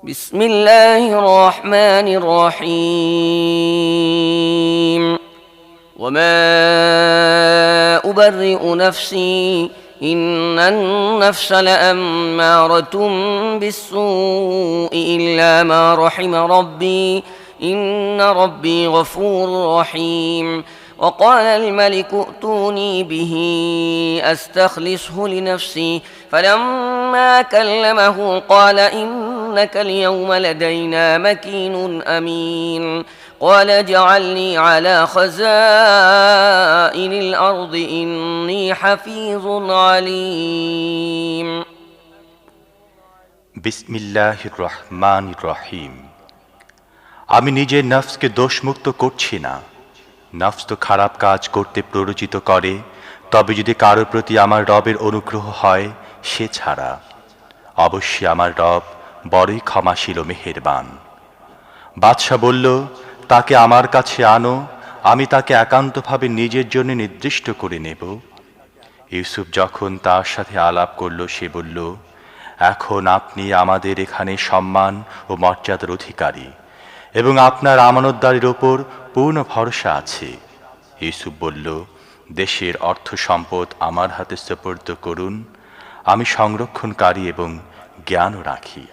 بسم الله الرحمن الرحيم وما أبرئ نفسي إن النفس لأمارة بالسوء إلا ما رحم ربي إن ربي غفور رحيم وقال الملك ائتوني به أستخلصه لنفسي فلما كلمه قال إنك اليوم لدينا مكين أمين قال اجعلني على خزائن الأرض إني حفيظ عليم বিসমিল্লাহির রহমানির রহিম। আমি নিজের নফসকে দোষমুক্ত করছি না। নফস তো খারাপ কাজ করতে প্ররোচিত করে, তবে যদি কারো প্রতি আমার রবের অনুগ্রহ হয় সে ছাড়া। অবশ্যই আমার রব বড়ই ক্ষমাশীল ও মেহেরবান। বাদশা বলল, তাকে আমার কাছে আনো, আমি তাকে একান্তভাবে নিজের জন্য নির্দিষ্ট করে নেব। ইউসুফ যখন তার সাথে আলাপ করল, সে বলল, এখন আপনি আমাদের এখানে সম্মান ও মর্যাদার অধিকারী এবং আপনার আমানতদারির ওপর পূর্ণ ভরসা আছে। ইউসুফ বলল, দেশের অর্থ সম্পদ আমার হাতে সুপর্দ করুন, আমি সংরক্ষণকারী এবং জ্ঞানও রাখি।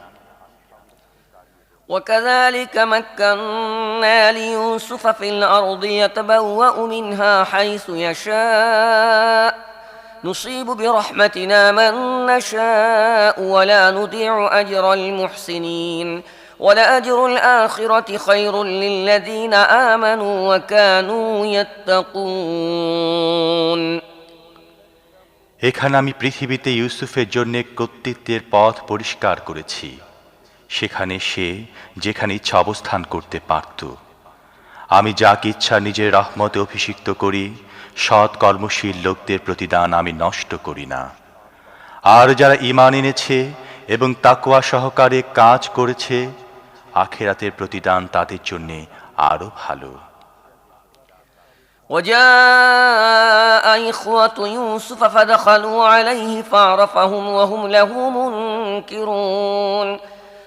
وكذلك مكنا ليوسف في الأرض يتبوأ منها حيث يشاء نصيب برحمتنا من نشاء ولا نضيع أجر المحسنين ولأجر الآخرة خير للذين آمنوا وكانوا يتقون এখানে আমি পৃথিবীতে ইউসুফের জন্য কর্তৃত্বের পথ পরিষ্কার করেছি। সেখানে সে যেখানে ইচ্ছা অবস্থান করতে পারত। আমি যাকে ইচ্ছা নিজের রহমতে অভিষিক্ত করি, সৎ কর্মশীল লোকদের প্রতিদান আমি নষ্ট করি না। আর যারা ঈমান এনেছে এবং তাকওয়া সহকারে কাজ করেছে, আখিরাতের প্রতিদান তাদের জন্য আরো ভালো। وجاء إخوة يوسف فدخلوا عليه فعرفهم وهم له منكرون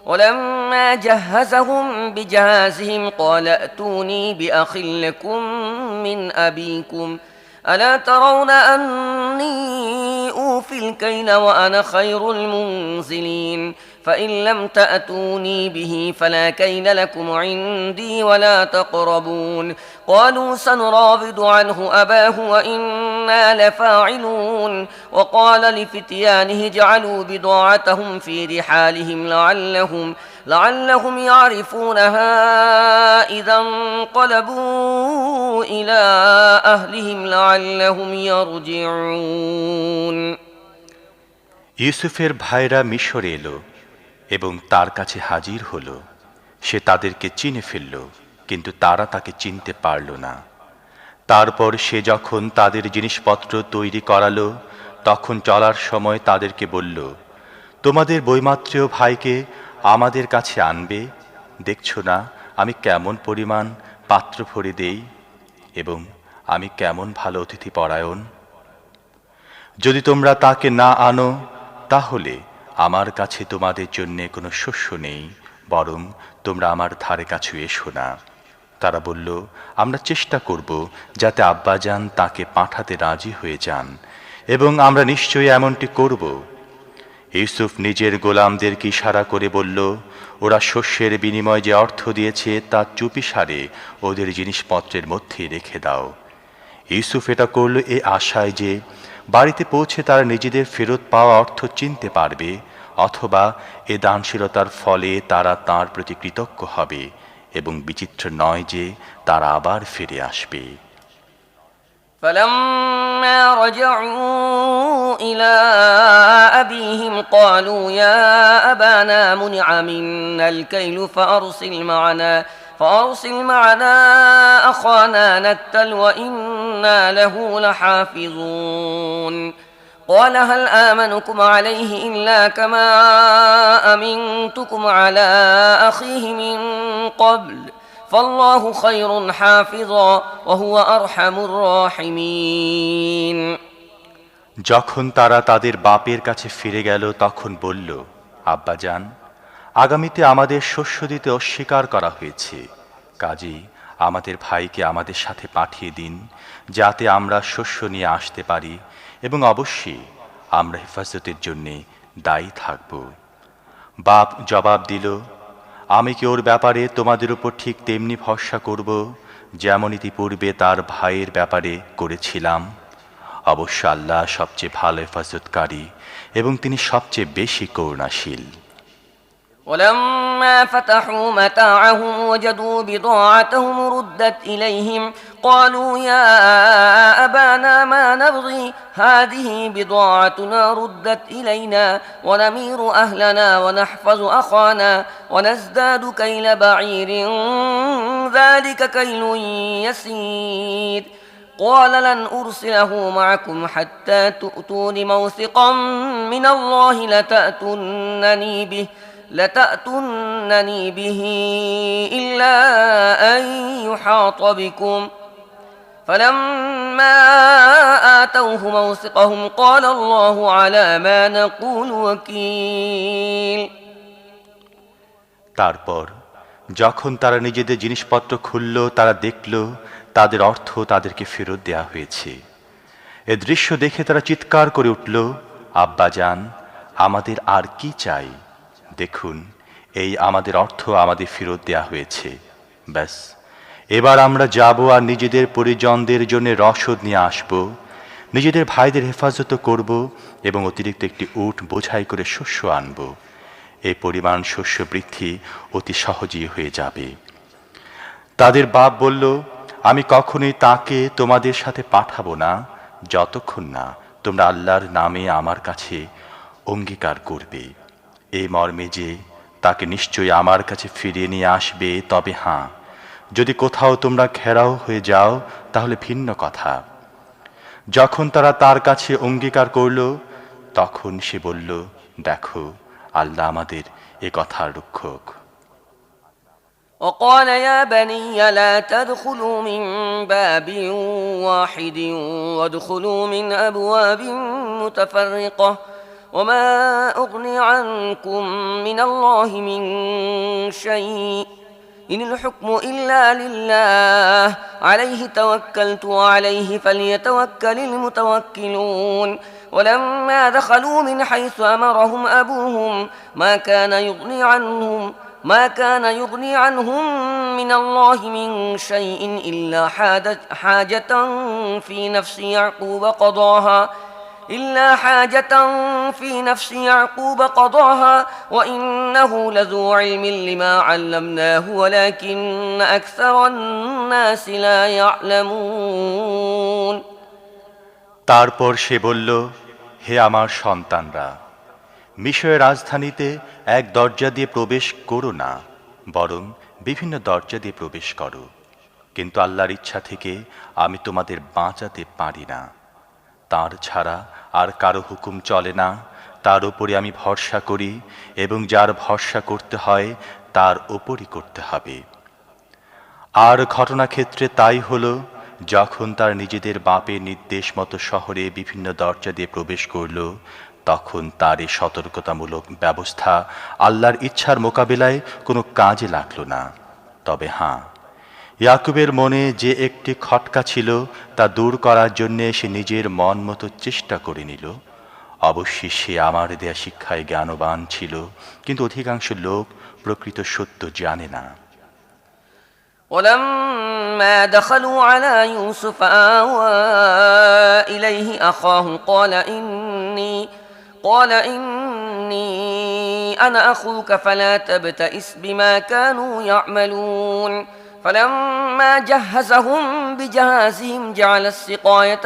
ولما جهزهم بجهازهم قال ائتوني بأخ لكم من أبيكم ألا ترون أني أوفي الكيل وأنا خير المنزلين فإن لم تأتوني به فلا كيل لكم عندي ولا تقربون قالوا سنراود عنه أباه وإنا لفاعلون وقال لفتيانه اجعلوا بضاعتهم في رحالهم لعلهم يعرفونها إذا انقلبوا إلى أهلهم لعلهم يرجعون ইউসুফের ভাইরা মিশরে এলো এবং তার কাছে হাজির হলো। সে তাদেরকে চিনে ফেলল, কিন্তু তারা তাকে চিনতে পারল না। তারপর সে যখন তাদের জিনিসপত্র তৈরি করালো, তখন চলার সময় তাদেরকে বলল, তোমাদের বৈমাত্রেয় ভাইকে আমাদের কাছে আনবে। দেখছ না আমি কেমন পরিমাণ পাত্র ভরে দেই এবং আমি কেমন ভালো অতিথি পরায়ণ। যদি তোমরা তাকে না আনো, তাহলে আমার কাছে তোমাদের জন্য কোনো শস্য নেই, বরং তোমরা আমার ধারে কাছে এসো না। তারা বলল, আমরা চেষ্টা করব যাতে আব্বাজান তাকে পাঠাতে রাজি হয়ে যান, এবং আমরা নিশ্চয়ই এমনটি করব। ইউসুফ নিজের গোলামদেরকে ইশারা করে বলল, ওরা শস্যের বিনিময়ে যে অর্থ দিয়েছে তা চুপিসারে ওদের জিনিসপত্রের মধ্যে রেখে দাও। ইউসুফ এটা করল এই আশায় যে বাড়িতে পৌঁছে তারা নিজেদের ফেরত পাওয়া অর্থ চিনতে পারবে, অথবা এ দানশীলতার ফলে তারা তাঁর প্রতি কৃতজ্ঞ হবে, এবং বিচিত্র নয় যে তারা আবার ফিরে আসবে। فلما رجعوا إلى أبيهم قالوا يا أبانا منع منا الكيل فأرسل معنا أخانا نكتل وإنا له لحافظون قال هل آمنكم عليه إلا كما أمنتكم على أخيه من قبل فالله خير حافظا وهو أرحم الراحمين যখন তারা তাদের বাপের কাছে ফিরে গেল, তখন বলল, আব্বাজান, আগামীতে আমাদের শস্য দিতে অস্বীকার করা হয়েছে, কাজেই আমাদের ভাইকে আমাদের সাথে পাঠিয়ে দিন, যাতে আমরা শস্য নিয়ে আসতে পারি, এবং অবশ্যই আমরা হেফাজতের জন্যে দায়ী থাকব। বাপ জবাব দিল, আমি কি ওর ব্যাপারে তোমাদের উপর ঠিক তেমনি ভরসা করব যেমন ইতিপূর্বে তার ভাইয়ের ব্যাপারে করেছিলাম? অবশ্য আল্লাহ সবচেয়ে ভালো হেফাজতকারী এবং তিনি সবচেয়ে বেশি করুণাশীল। ولما فتحوا متاعهم وجدوا بضاعتهم ردت إليهم قالوا يا أبانا ما نبغي هذه بضاعتنا ردت إلينا ونمير أهلنا ونحفظ أخانا ونزداد كيل بعير ذلك كيل يسير قال لن أرسله معكم حتى تؤتون موثقا من الله لتأتونني به إلا أن يحاط بكم فلما آتوه موثقهم قال الله على ما نقول وكيل। তারপর যখন তারা নিজেদের জিনিসপত্র খুলল, তারা দেখল তাদের অর্থ তাদেরকে ফেরত দেয়া হয়েছে। এ দৃশ্য দেখে তারা চিৎকার করে উঠল, আব্বাজান, আমাদের আর কি চাই? দেখুন, এই আমাদের অর্থ আমাদের ফেরত দেয়া হয়েছে। ব্যাস, এবার আমরা যাব আর নিজেদের পরিজনদের জন্য রসদ নিয়ে আসব, নিজেদের ভাইদের হেফাজত করব এবং অতিরিক্ত একটি উট বোঝাই করে শস্য আনব। এই পরিমাণ শস্য বৃদ্ধি অতি সহজেই হয়ে যাবে। তাদের বাপ বলল, আমি কখনোই তাকে তোমাদের সাথে পাঠাবো না যতক্ষণ না তোমরা আল্লাহর নামে আমার কাছে অঙ্গীকার করবে, এই মর্মে যে তাকে নিশ্চয়ই আমার কাছে ফিরিয়ে নিয়ে আসবে। তবে হ্যাঁ, যদি কোথাও তোমরা ঘেরাও হয়ে যাও তাহলে ভিন্ন কথা। যখন তারা তার কাছে অঙ্গীকার করল, তখন সে বলল, দেখো, আল্লাহ আমাদের এ কথার রক্ষক। وقال يا بني لا تدخلوا من باب واحد وادخلوا من أبواب متفرقة وما أغني عنكم من الله من شيء إن الحكم إلا لله عليه توكلت وعليه فليتوكل المتوكلون ولما دخلوا من حيث أمرهم أبوهم ما كان يغني عنهم من الله من شيء إلا حاجة في نفس يعقوب قضاها وإنه لذو علم لما علمناه ولكن أكثر الناس لا يعلمون। তারপর সে বলল, হে আমার সন্তানরা, মিশরের রাজধানীতে এক দরজা দিয়ে প্রবেশ করো না, বরং বিভিন্ন দরজা দিয়ে প্রবেশ করো। কিন্তু আল্লাহর ইচ্ছা থেকে আমি তোমাদের বাঁচাতে পারি না। তার ছাড়া আর কারো হুকুম চলে না। তার উপরে আমি ভরসা করি এবং যার ভরসা করতে হয় তার উপরই করতে হবে। আর ঘটনাক্ষেত্রে তাই হলো, যখন তার নিজেদের বাপের নির্দেশ মতো শহরে বিভিন্ন দরজা দিয়ে প্রবেশ করল, তখন তার এই সতর্কতামূলক ব্যবস্থা আল্লাহর ইচ্ছার মোকাবিলায় কোনো কাজে লাগলো না। তবে হ্যাঁ, ইয়াকুবের মনে যে একটি খটকা ছিল তা দূর করার জন্যে সে নিজের মন মতো চেষ্টা করে নিল। অবশ্যই সে আমার দেয়া শিক্ষায় জ্ঞানবান ছিল, কিন্তু অধিকাংশ লোক প্রকৃত সত্য জানে না। ولما دخلوا على يوسف آوى إليه أخاه قال إني أنا أخوك فلا تبتئس بما كانوا يعملون فلما جهزهم بجهازهم جعل السقاية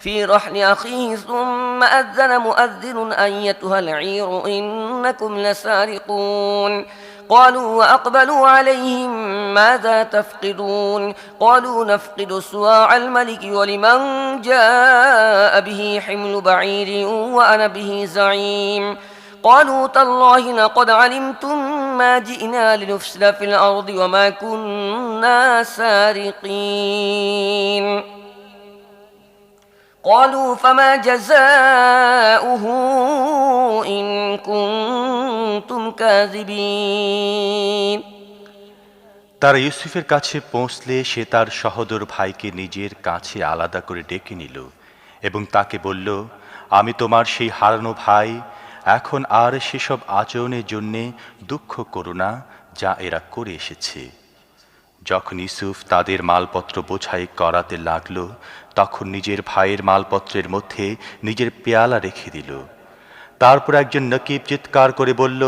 في رحل أخيه ثم أذن مؤذن أيتها العير إنكم لسارقون قالوا وأقبلوا عليهم ماذا تفقدون قالوا نفقد سواع الملك ولمن جاء به حمل بعير وأنا به زعيم قالوا تالله لقد علمتم ما جئنا لنفسد في الأرض وما كنا سارقين قالوا فما جزاؤه إن كنتم كاذبين তারা ইউসুফের কাছে পৌঁছলে সে তার সহোদর ভাইকে নিজের কাছে আলাদা করে ডেকে নিল এবং তাকে বলল, আমি তোমার সেই হারানো ভাই। এখন আর সেসব আচরণের জন্যে দুঃখ করো না যা এরা করে এসেছে। যখন ইউসুফ তাদের মালপত্র বোঝাই করাতে লাগল, তখন নিজের ভাইয়ের মালপত্রের মধ্যে নিজের পেয়ালা রেখে দিল। তারপর একজন নকিব চিৎকার করে বলল,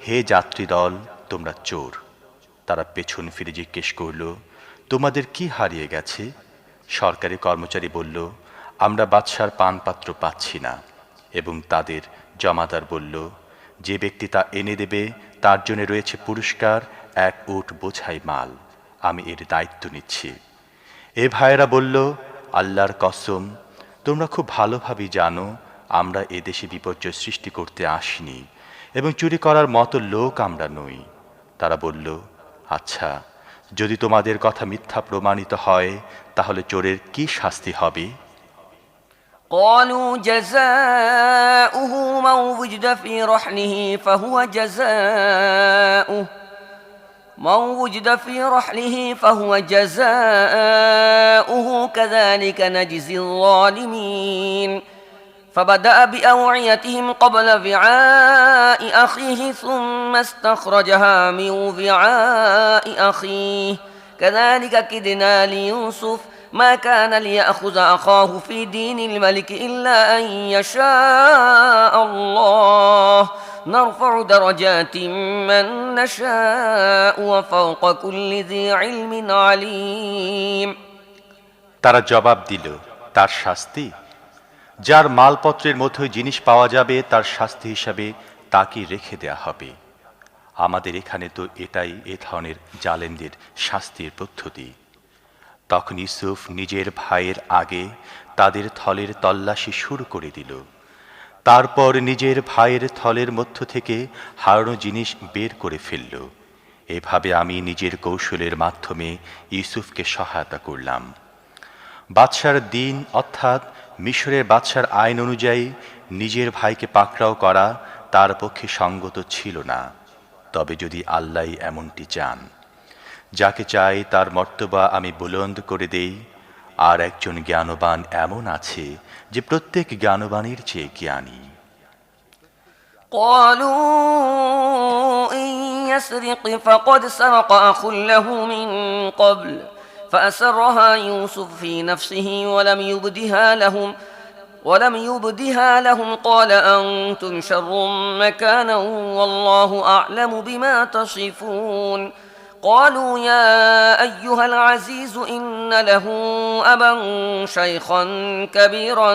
হে যাত্রী দল, তোমরা চোর। তারা পেছন ফিরে জিজ্ঞেস করল, তোমাদের কি হারিয়ে গেছে? সরকারি কর্মচারী বলল, আমরা বাদশার পানপাত্র পাচ্ছি না। এবং তাদের জমাদার বলল, যে ব্যক্তি তা এনে দেবে তার জন্য রয়েছে পুরস্কার, 1 উট বোঝাই মাল। আমি এর দায়িত্ব নিচ্ছি। এ ভাইয়েরা বলল, আল্লাহর কসম, তোমরা খুব ভালোভাবেই জানো আমরা এদেশে বিপর্যয় সৃষ্টি করতে আসিনি এবং চুরি করার মতো লোক আমরা নই। তারা বলল, আচ্ছা, যদি তোমাদের কথা মিথ্যা প্রমাণিত হয় তাহলে চোরের কি শাস্তি হবে? قالوا جزاؤه من وجد في رحله فهو جزاؤه كذلك نجزي الظالمين فبدأ بأوعيتهم قبل وعاء أخيه ثم استخرجها من وعاء أخيه كذلك كدنا ليوسف ما كان ليأخذ أخاه في دين الملك إلا أن يشاء الله نرفع درجات من نشاء وفوق كل ذي علم عليم তারা জবাব দিল, তার শাস্তি? যার মালপত্রের মধ্যে জিনিস পাওয়া যাবে তার শাস্তি হিসাবে তাকে রেখে দেয়া হবে। আমাদের এখানে তো এটাই এ ধরনের জালেমদের শাস্তির পদ্ধতি। তখন ইউসুফ নিজের ভাইয়ের আগে তাদের থলের তল্লাশি শুরু করে দিল। তারপর নিজের ভাইয়ের থলের মধ্য থেকে হারানো জিনিস বের করে ফেলল। এভাবে আমি নিজের কৌশলের মাধ্যমে ইউসুফকে সহায়তা করলাম। বাদশার দিন অর্থাৎ মিশরের বাদশার আইন অনুযায়ী নিজের ভাইকে পাকড়াও করা তার পক্ষে সঙ্গত ছিল না। তবে যদি আল্লাহ এমনটি চান, যাকে চাই তার মর্তবা আমি বুলন্দ করে দেই। আর একজন জ্ঞানবান এমন আছে যে প্রত্যেক জ্ঞানবানের চেয়ে জ্ঞানী। قالوا إن يسرق فقد سرق أخ له من قبل فأسرها يوسف في نفسه ولم يبدها لهم قال أنتم شر مكانا والله أعلم بما تصفون قالوا يا أيها العزيز إن له أبا شيخا كبيرا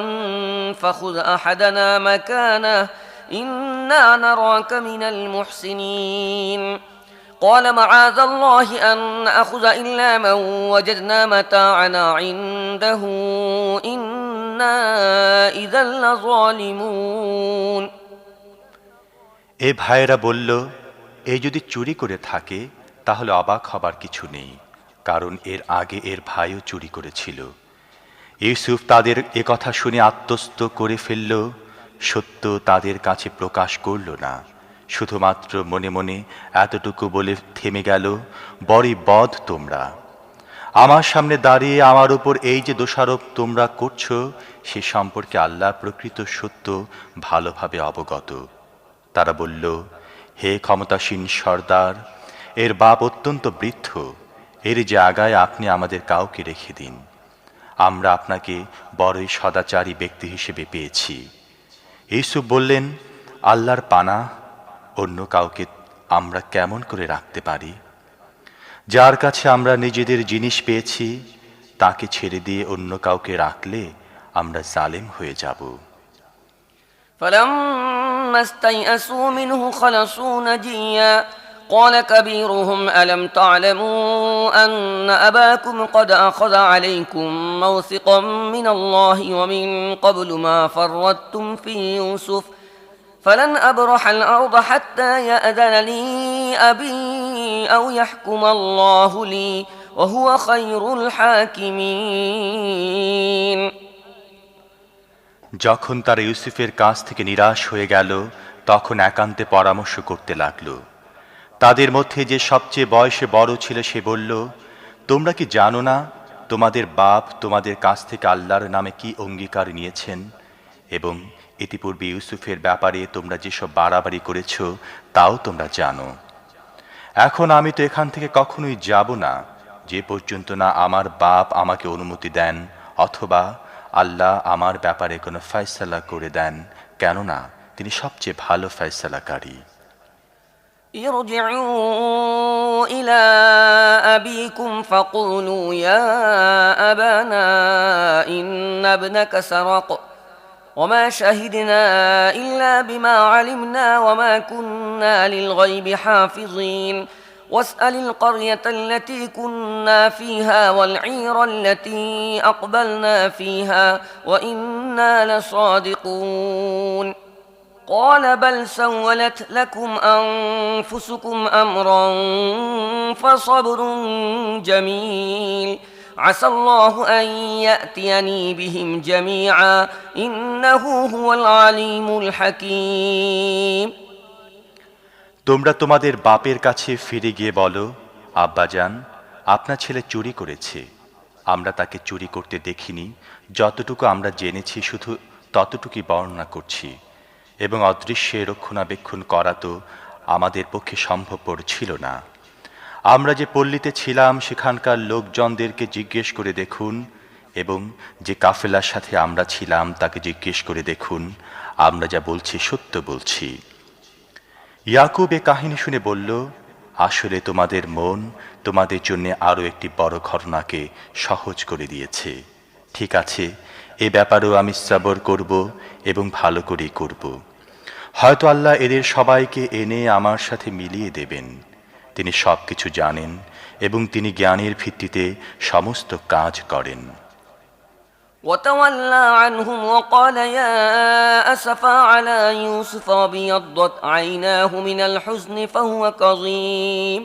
فخذ أحدنا مكانه إنا نراك من المحسنين قال معاذ الله أن نأخذ إلا من وجدنا متاعنا عنده إنا إذا لظالمون এ ভাইয়েরা বলল, এ যদি চুরি করে থাকে তাহলে অবাক হবার কিছু নেই, কারণ এর আগে এর ভাইও চুরি করেছিল। ইউসুফ তাদের এ কথা শুনে আত্মস্থ করে ফেলল। সত্য তাদের কাছে প্রকাশ করল না, শুধুমাত্র মনে মনে এতটুকু বলে থেমে গেল, বড়ই বদ তোমরা। আমার সামনে দাঁড়িয়ে আমার উপর এই যে দোষারোপ তোমরা করছো, সে সম্পর্কে আল্লাহ প্রকৃত সত্য ভালোভাবে অবগত। তারা বলল, হে ক্ষমতাসীন সর্দার, এর বাপ অত্যন্ত বৃদ্ধ, এর জায়গায় আপনি আমাদের কাউকে রেখে দিন। আমরা আপনাকে বড়ই সদাচারী ব্যক্তি হিসেবে পেয়েছি। ইউসুফ বললেন, আল্লাহর পানাহ, অন্য কাউকে আমরা কেমন করে রাখতে পারি? যার কাছে আমরা নিজেদের জিনিস পেয়েছি তাকে ছেড়ে দিয়ে অন্য কাউকে রাখলে আমরা জালেম হয়ে যাব। فلما استيئسوا منه خلصوا نجيا قال كبيرهم ألم تعلموا أن أباكم قد أخذ عليكم موثقا من الله ومن قبل ما فرطتم في يوسف فلن أبرح الأرض حتى يأذن لي أبي أو يحكم الله لي وهو خير الحاكمين যখন তারা ইউসুফের কাছ থেকে নিরাশ হয়ে গেল তখন একান্তে পরামর্শ করতে লাগল। তাদের মধ্যে যে সবচেয়ে বয়সে বড় ছিল সে বলল, তোমরা কি জানো না তোমাদের বাপ তোমাদের কাছ থেকে আল্লাহর নামে কি অঙ্গীকার নিয়েছেন, এবং ইতিপূর্বে ইউসুফের ব্যাপারে তোমরা যেসব বাড়াবাড়ি করেছ তাও তোমরা জানো। এখন আমি তো এখান থেকে কখনোই যাব না যে পর্যন্ত না আমার বাপ আমাকে অনুমতি দেন অথবা আল্লাহ আমার ব্যাপারে কোনো ফয়সালা করে দেন, কেননা তিনি সবচেয়ে ভালো ফয়সালাকারী। ارجعوا إلى أبيكم فقولوا يا أبانا إن ابنك سرق وما شهدنا إلا بما علمنا وما كنا للغيب حافظين واسأل القرية التي كنا فيها والعير التي أقبلنا فيها وإنا لصادقون قال بل سولت لكم أنفسكم أمرا فصبر جميل عسى الله أن يأتيني بهم جميعا إنه هو العليم الحكيم। তোমরা তোমাদের বাপের কাছে ফিরে গিয়ে বলো, আব্বাজান, আপনার ছেলে চুরি করেছে। আমরা তাকে চুরি করতে দেখিনি, যতটুকু আমরা জেনেছি শুধু ততটুকুই বর্ণনা করছি, এবং অদৃশ্যে রক্ষণাবেক্ষণ করা তো আমাদের পক্ষে সম্ভবপর ছিল না। আমরা যে পল্লীতে ছিলাম সেখানকার লোকজনদেরকে জিজ্ঞেস করে দেখুন, এবং যে কাফেলার সাথে আমরা ছিলাম তাকে জিজ্ঞেস করে দেখুন, আমরা যা বলছি সত্য বলছি। ইয়াকুব এ কাহিনী শুনে বলল, আসলে তোমাদের মন তোমাদের জন্য আরও একটি বড় ঘটনাকে সহজ করে দিয়েছে। ঠিক আছে, এ ব্যাপারেও আমি সবর করব এবং ভালো করেই করব। হয়তো আল্লাহ এদের সবাইকে এনে আমার সাথে মিলিয়ে দেবেন। তিনি সব কিছু জানেন এবং তিনি জ্ঞানের ভিত্তিতে সমস্ত কাজ করেন। وتولى عنهم وقال يا أسفا على يوسف وابيضت عيناه من الحزن فهو كظيم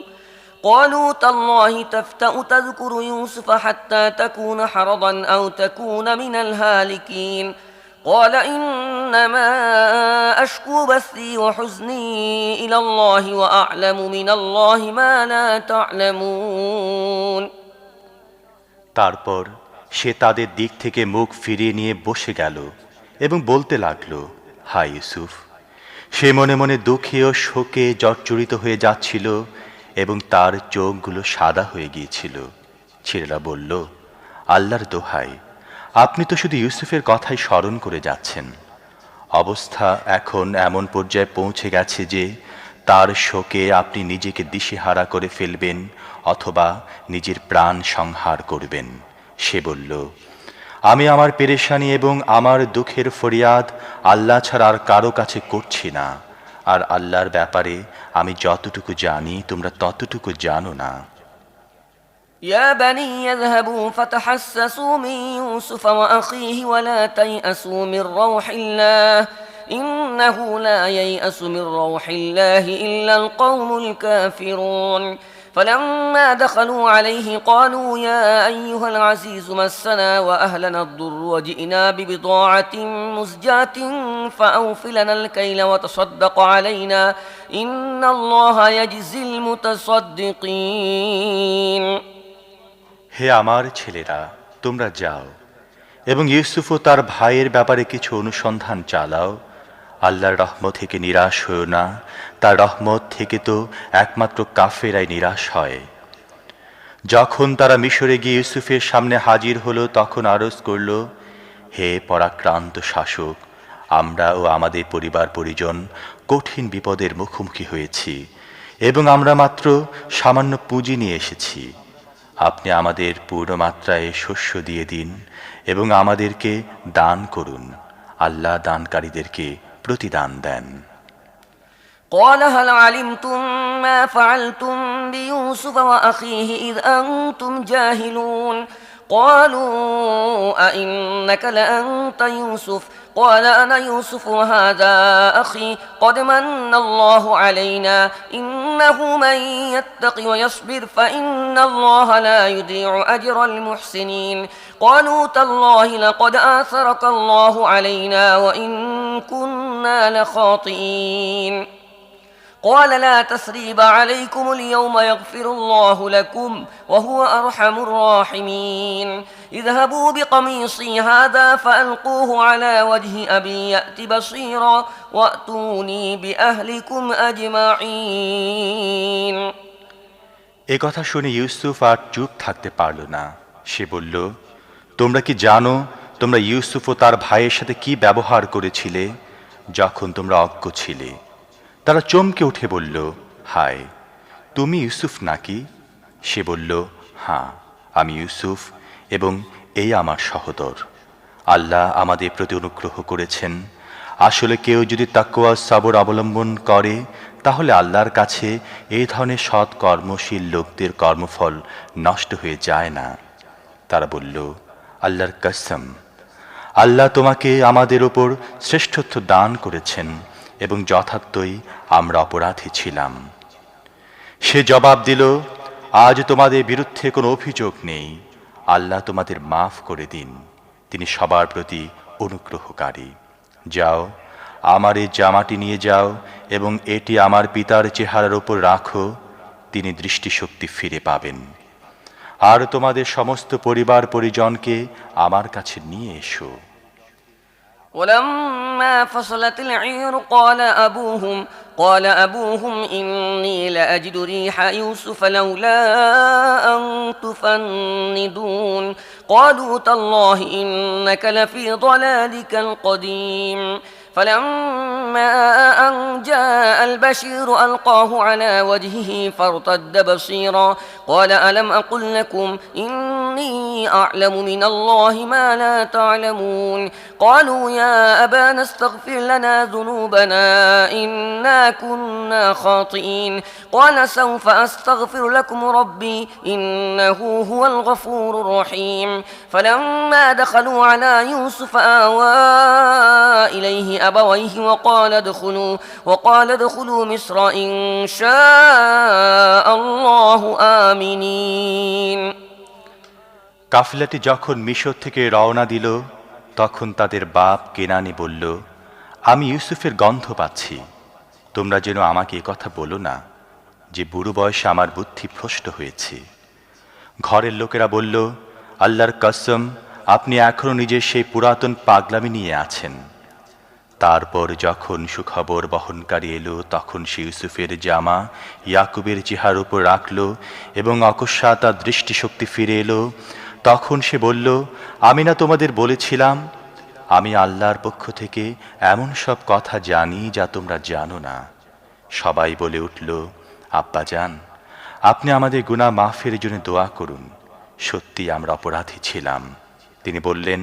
قالوا تالله تفتأ تذكر يوسف حتى تكون حرضا أو تكون من الهالكين قال إنما أشكو بثي وحزني إلى الله وأعلم من الله ما لا تعلمون। তারপর সে তাদের দিক থেকে মুখ ফিরিয়ে নিয়ে বসে গেল এবং বলতে লাগলো, হায় ইউসুফ। সে মনে মনে দুঃখে ও শোকে জর্জরিত হয়ে যাচ্ছিল এবং তার চোখগুলো সাদা হয়ে গিয়েছিল। ছেলেরা বলল, আল্লাহর দোহাই, আপনি তো শুধু ইউসুফের কথাই স্মরণ করে যাচ্ছেন। অবস্থা এখন এমন পর্যায়ে পৌঁছে গেছে যে তার শোকে আপনি নিজেকে দিশেহারা করে ফেলবেন অথবা নিজের প্রাণ সংহার করবেন। সে বলল, আমি আমার পেরেশানি এবং আমার দুঃখের ফরিয়াদ আল্লাহ ছাড়া আর কারো কাছে করছি না, আর আল্লাহর ব্যাপারে আমি যতটুকু জানি তোমরা ততটুকু জানো না। يا بني يذهبوا فتحسسوا من يوسف وأخيه ولا تيأسوا من روح الله إنه لا ييأس من روح الله إلا القوم الكافرون فلما دخلوا عليه قالوا يا أيها العزيز مسنا وأهلنا الضر وجئنا ببضاعة مزجاة فأوف لنا الكيل وتصدق علينا إن الله يجزي المتصدقين। হে আমার ছেলেরা, তোমরা যাও এবং ইউসুফ ও তার ভাইয়ের ব্যাপারে কিছু অনুসন্ধান চালাও। আল্লাহর রহমত থেকে নিরাশ হও না, তার রহমত থেকে তো একমাত্র কাফেরাই নিরাশ হয়। যখন তারা মিশরে গিয়ে ইউসুফের সামনে হাজির হলো তখন আরজ করল, হে পরাক্রান্ত শাসক, আমরা ও আমাদের পরিবার পরিজন কঠিন বিপদের মুখোমুখি হয়েছি এবং আমরা মাত্র সামান্য পুঁজি নিয়ে এসেছি। আপনি আমাদের পূর্ণ মাত্রায় শস্য দিয়ে দিন এবং আমাদেরকে দান করুন। আল্লাহ দানকারীদেরকে প্রতিদান দেন। قال هل علمتم ما فعلتم بيوسف وأخيه إذ أنتم جاهلون قالوا أئنك لأنت يوسف قال أنا يوسف وهذا أخي قد من الله علينا إنه من يتق ويصبر فإن الله لا يضيع أجر المحسنين قالوا تالله لقد آثرك الله علينا وإن كنا لخاطئين قال لا تثريب عليكم اليوم يغفر الله لكم وهو أرحم الراحمين اذهبوا بقميصي هذا فألقوه على وجه أبي يأت بصيرا وأتوني بأهلكم أجمعين এ কথা শুনে ইউসুফ আর চুপ থাকতে পারল না। সে বলল, তোমরা কি জানো তোমরা ইউসুফ ও তার ভাইয়ের সাথে কি ব্যবহার করেছিলে যখন তোমরা অজ্ঞ ছিলে? তারা চমকে উঠে বলল, হায়, তুমি ইউসুফ নাকি? সে বলল, হ্যাঁ, আমি ইউসুফ এবং এই আমার সহোদর। আল্লাহ আমাদের প্রতি অনুগ্রহ করেছেন। আসলে কেউ যদি তাকওয়া সবর অবলম্বন করে তাহলে আল্লাহর কাছে এই ধরনের সৎ কর্মশীল লোকদের কর্মফল নষ্ট হয়ে যায় না। তারা বলল, আল্লাহর কসম, আল্লাহ তোমাকে আমাদের ওপর শ্রেষ্ঠত্ব দান করেছেন এবং যথার্থই আমরা অপরাধী ছিলাম। সে জবাব দিল, আজ তোমাদের বিরুদ্ধে কোনো অভিযোগ নেই। আল্লাহ তোমাদের মাফ করে দিন, তিনি সবার প্রতি অনুগ্রহকারী। যাও, আমার এই জামাটি নিয়ে যাও এবং এটি আমার পিতার চেহারার উপর রাখো, তিনি দৃষ্টিশক্তি ফিরে পাবেন। আর তোমাদের সমস্ত পরিবার পরিজনকে আমার কাছে নিয়ে এসো। ولما فصلت العير قال أبوهم إني لأجد ريح يوسف لولا أن تفندون قالوا تالله إنك لفي ضلالك القديم فلما أن جاء البشير ألقاه على وجهه فارتد بصيرا قال ألم أقل لكم إني أعلم من الله ما لا تعلمون قالوا يا أبانا استغفر لنا ذنوبنا إنا كنا خاطئين قال سوف أستغفر لكم ربي إنه هو الغفور الرحيم فلما دخلوا على يوسف آوى إليه أبويه وقال ادخلوا مصر إن شاء الله آمنين কাফিলাটি যখন মিশর থেকে রওনা দিল তখন তাদের বাপ কেনানি বলল, আমি ইউসুফের গন্ধ পাচ্ছি। তোমরা যেন আমাকে এ কথা বলো না যে বুড়ো বয়সে আমার বুদ্ধি ভ্রষ্ট হয়েছে। ঘরের লোকেরা বলল, আল্লাহর কসম, আপনি এখনো নিজের সেই পুরাতন পাগলামি নিয়ে আছেন। তারপর যখন সুখবর বহনকারী এলো তখন সে ইউসুফের জামা ইয়াকুবের চেহারার উপর রাখল এবং অকস্মাৎ তার দৃষ্টিশক্তি ফিরে এলো। তখন সে বলল, আমি না তোমাদের বলেছিলাম আমি আল্লাহর পক্ষ থেকে এমন সব কথা জানি যা তোমরা জানো না। সবাই বলে উঠল, আব্বাজান, আপনি আমাদের গুনাহ মাফের জন্য দোয়া করুন, সত্যি আমরা অপরাধী ছিলাম। তিনি বললেন,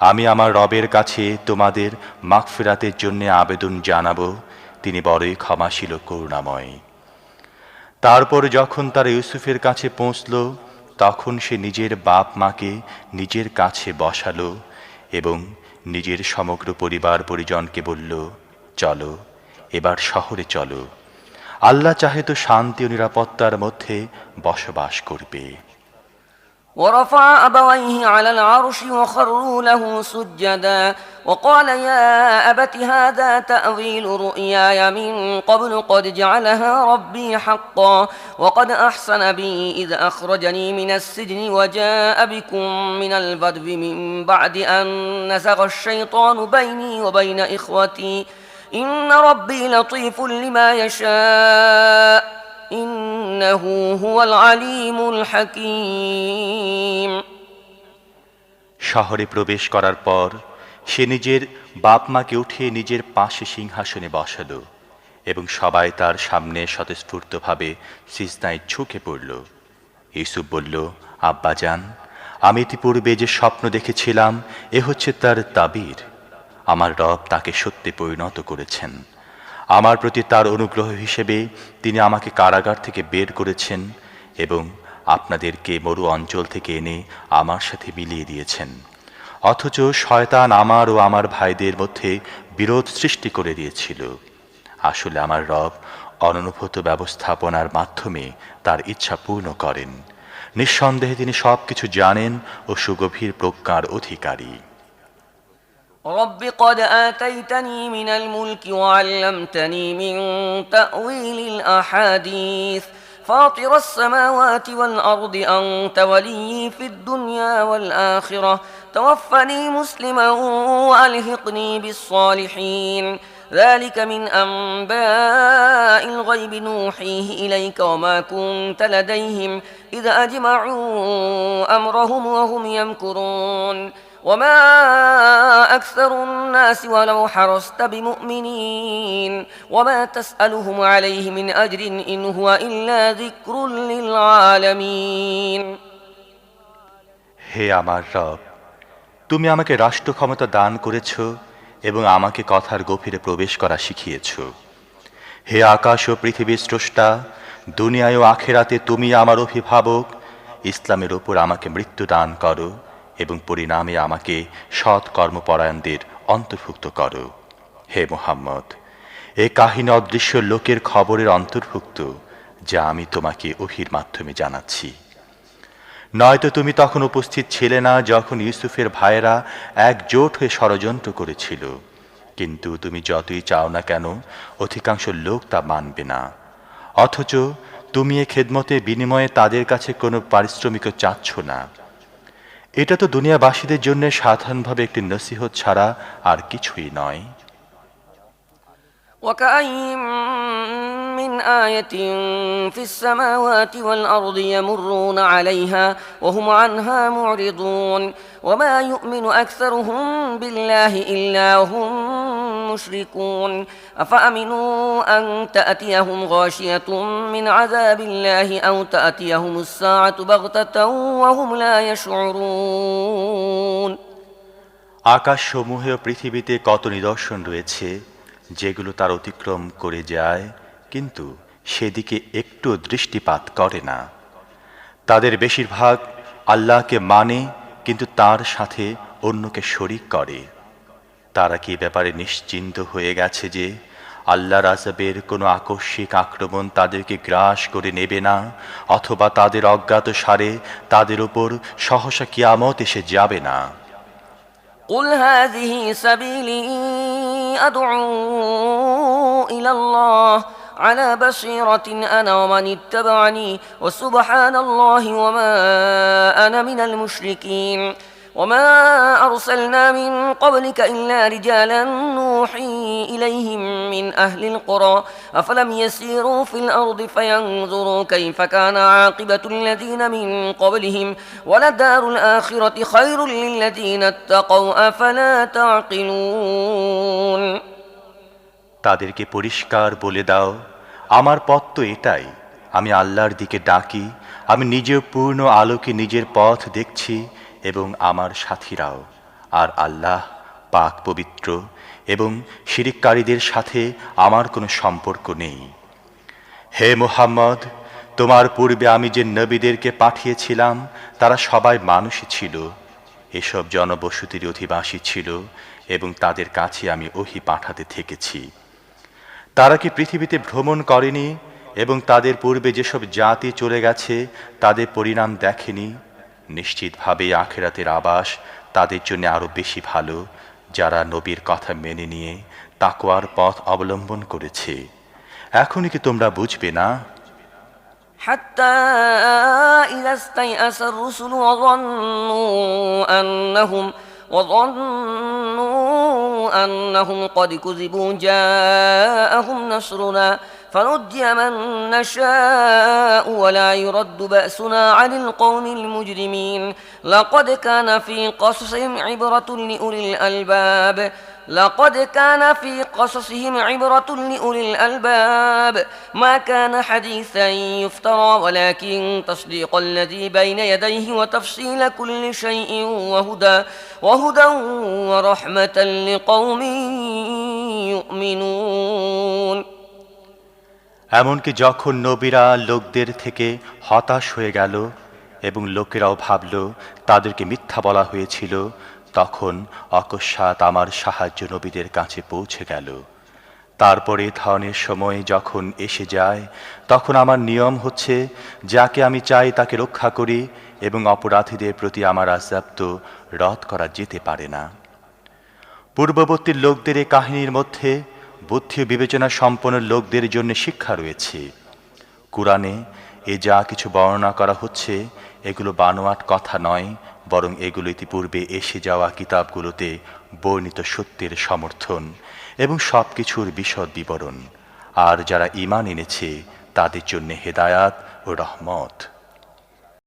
আমি আমার রবের কাছে তোমাদের মাগফিরাতের জন্য আবেদন জানাবো, তিনি বড়ই ক্ষমাশীল ও করুণাময়। তারপর যখন তারা ইউসুফের কাছে পৌঁছল তখন সে নিজের বাপ মাকে নিজের কাছে বসালো এবং নিজের সমগ্র পরিবার পরিজনকে বলল, চলো, এবার শহরে চলো। আল্লাহ চাহে তো শান্তি ও নিরাপত্তার মধ্যে বসবাস করবে। ورفع أبويه على العرش وخروا له سجدا وقال يا أبت هذا تأويل رؤياي من قبل قد جعلها ربي حقا وقد أحسن بي إذ أخرجني من السجن وجاء بكم من البدو من بعد أن نزغ الشيطان بيني وبين إخوتي إن ربي لطيف لما يشاء ইন্নাহু হুয়াল আলিমুল হাকীম। শহরে প্রবেশ করার পর সে নিজের বাপ মাকে উঠিয়ে নিজের পাশে সিংহাসনে বসালো এবং সবাই তার সামনে স্বতঃস্ফূর্তভাবে সিজদায় ঝুঁকে পড়ল। ইউসুফ বলল, আব্বাজান, আমি ইতিপূর্বে যে স্বপ্ন দেখেছিলাম এ হচ্ছে তার তাবির। আমার রব তাকে সত্যে পরিণত করেছেন। আমার প্রতি তার অনুগ্রহ হিসেবে তিনি আমাকে কারাগার থেকে বের করেছেন এবং আপনাদেরকে মরু অঞ্চল থেকে এনে আমার সাথে মিলিয়ে দিয়েছেন। অথচ শয়তান আমার ও আমার ভাইদের মধ্যে বিরোধ সৃষ্টি করে দিয়েছিল। আসলে আমার রব অননুভূত ব্যবস্থাপনার মাধ্যমে তার ইচ্ছা পূর্ণ করেন। নিঃসন্দেহে তিনি সবকিছু জানেন ও সুগভীর প্রজ্ঞার অধিকারী। رب قد آتيتني من الملك وعلمتني من تأويل الأحاديث فاطر السماوات والأرض أنت ولي في الدنيا والآخرة توفني مسلما وألحقني بالصالحين ذلك من أنباء الغيب نوحيه إليك وما كنت لديهم إذ أجمعوا أمرهم وهم يمكرون وما أكثر الناس ولو حرصت بمؤمنين وما تسألهم عليه من أجر إن هو إلا ذكر للعالمين হে আমার রব, তুমি আমাকে রাষ্ট্র ক্ষমতা দান করেছ এবং আমাকে কথার গভীরে প্রবেশ করা শিখিয়েছ। হে আকাশ ও পৃথিবীর স্রষ্টা, দুনিয়ায় ও আখেরাতে তুমি আমার অভিভাবক। ইসলামের ওপর আমাকে মৃত্যু দান করো এবং পরিণামে আমাকে সৎ কর্মপরায়ণদের অন্তর্ভুক্ত করো। হে মুহাম্মদ, এ কাহিনী অদৃশ্য লোকের খবরের অন্তর্ভুক্ত, যা আমি তোমাকে ওহীর মাধ্যমে জানাচ্ছি। নয়তো তুমি তখন উপস্থিত ছিলে না যখন ইউসুফের ভাইয়েরা একজোট হয়ে ষড়যন্ত্র করেছিল, কিন্তু তুমি যতই চাও না কেন অধিকাংশ লোক তা মানবে না। অথচ তুমি এ খেদমতের বিনিময়ে তাদের কাছে কোনো পারিশ্রমিকও চাচ্ছ না। এটা তো দুনিয়াবাসীদের জন্য সাধারণভাবে একটি নসিহত ছাড়া আর কিছুই নয়। وكأين من آية في السماوات والأرض يمرون عليها وهم عنها معرضون وما يؤمن أكثرهم بالله إلا هم مشركون أفأمنوا أن تأتيهم غاشية من عذاب الله أو تأتيهم الساعة بغتة وهم لا يشعرون আকাশসমূহে ও পৃথিবীতে কত নিদর্শন রয়েছে যেগুলো তার অতিক্রম করে যায়, কিন্তু সেদিকে একটু দৃষ্টিপাত করে না। তাদের বেশিরভাগ আল্লাহকে মানে, কিন্তু তার সাথে অন্যকে শরিক করে। তারা কি ব্যাপারে নিশ্চিন্ত হয়ে গেছে যে আল্লাহর আযাবের কোনো আকস্মিক আক্রমণ তাদেরকে গ্রাস করে নেবে না, অথবা তাদের অজ্ঞাত সারে তাদের উপর সহসা কিয়ামত এসে যাবে না? قل هذه سبيلي أدعو إلى الله على بصيرة أنا ومن اتبعني وسبحان الله وما أنا من المشركين وما أرسلنا من قبلك إلا رجالا نوحي إليهم من أهل القرى أفلم يسيروا في الأرض فينظروا كيف كان عاقبة الذين من قبلهم ولدار الآخرة خير للذين اتقوا أفلا تعقلون তাদেরকে পরিষ্কার বলে দাও, আমার পথ তো এটাই, আমি আল্লাহর দিকে ডাকি, আমি নিজেও পূর্ণ আলোকে নিজের পথ দেখছি এবং আমার সাথীরাও, আর আল্লাহ পাক পবিত্র এবং শিরিককারীদের সাথে আমার কোনো সম্পর্ক নেই। হে মুহাম্মদ, তোমার পূর্বে আমি যে নবীদেরকে পাঠিয়েছিলাম তারা সবাই মানুষই ছিল, এসব জনবসতির অধিবাসী ছিল এবং তাদের কাছে আমি ওহী পাঠাতে থেকেছি। তারা কি পৃথিবীতে ভ্রমণ করেনি এবং তাদের পূর্বে যেসব জাতি চলে গেছে তাদের পরিণাম দেখেনি? নিশ্চিতভাবে আখিরাতের আবাস তাদের জন্য আরো বেশি ভালো, যারা নবীর কথা মেনে নিয়ে তাকওয়ার পথ অবলম্বন করেছে। এখনই কি তোমরা বুঝবে না? حتى إذا استيأس الرسل وظنوا أنهم قد كذبوا جاءهم نصرنا فنجي من نشاء ولا يرد بأسنا عن القوم المجرمين لقد كان في قصصهم عبرة لأولي الألباب ما كان حديثا يفترى ولكن تصديق الذي بين يديه وتفصيل كل شيء وهدى ورحمة لقوم يؤمنون এমনকি যখন নবীরা লোকদের থেকে হতাশ হয়ে গেল এবং লোকেরাও ভাবল তাদেরকে মিথ্যা বলা হয়েছিল, তখন অকস্মাৎ আমার সাহায্য নবীদের কাছে পৌঁছে গেল। তারপরে ধনের সময় যখন এসে যায় তখন আমার নিয়ম হচ্ছে যাকে আমি চাই তাকে রক্ষা করি এবং অপরাধীদের প্রতি আমার আযাব তো রদ করা যেতে পারে না। পূর্ববর্তী লোকদের এই কাহিনীর মধ্যে বুদ্ধি ও বিবেচনা সম্পন্ন লোকদের জন্য শিক্ষা রয়েছে। কুরআনে এ যা কিছু বর্ণনা করা হচ্ছে এগুলো বানোয়াট কথা নয়, বরং এগুলো ইতিপূর্বে এসে যাওয়া কিতাবগুলোতে বর্ণিত সত্যের সমর্থন এবং সবকিছুর বিশদ বিবরণ। আর যারা ঈমান এনেছে তাদের জন্য হেদায়াত ও রহমত।